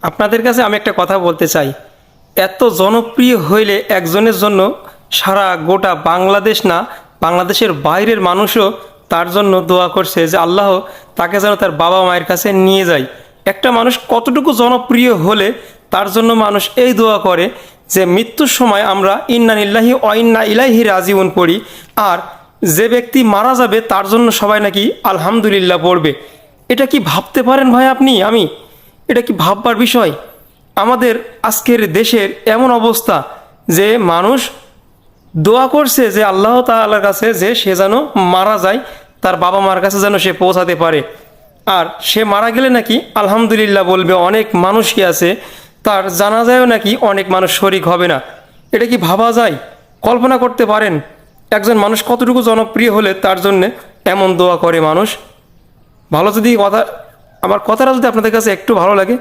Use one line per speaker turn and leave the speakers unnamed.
আপনাদের কাছে আমি একটা কথা বলতে চাই। এত জনপ্রিয় হইলে একজনের জন্য সারা গোটা বাংলাদেশ না, বাংলাদেশের বাইরের মানুষও তার জন্য দোয়া করছে যে আল্লাহ তাকে যেন তার বাবা মায়ের কাছে নিয়ে যায়। একটা মানুষ কতটুকু জনপ্রিয় হলে তার জন্য মানুষ এই দোয়া করে যে মৃত্যুর সময় আমরা ইন্না লিল্লাহি ওয়া ইন্না ইলাইহি রাজিউন পড়ি, আর যে ব্যক্তি মারা যাবে তার জন্য সবাই নাকি আলহামদুলিল্লাহ পড়বে। এটা কি ভাবতে পারেন ভাই আপনি? এটা কি ভাববার বিষয়? আমাদের আজকের দেশের এমন অবস্থা যে মানুষ দোয়া করছে যে আল্লাহ তাআলার কাছে যে সে যেন মারা যায়, তার বাবা মার কাছে যেন সে পৌঁছাতে পারে। আর সে মারা গেলে নাকি আলহামদুলিল্লাহ বলবে। অনেক মানুষই আছে তার জানাজায়ও নাকি অনেক মানুষ শরিক হবে না। এটা কি ভাবা যায়? কল্পনা করতে পারেন একজন মানুষ কতটুকু জনপ্রিয় হলে তার জন্যে এমন দোয়া করে মানুষ? ভালো যদি কথা, আমার কথাটা যদি আপনাদের কাছে একটু ভালো লাগে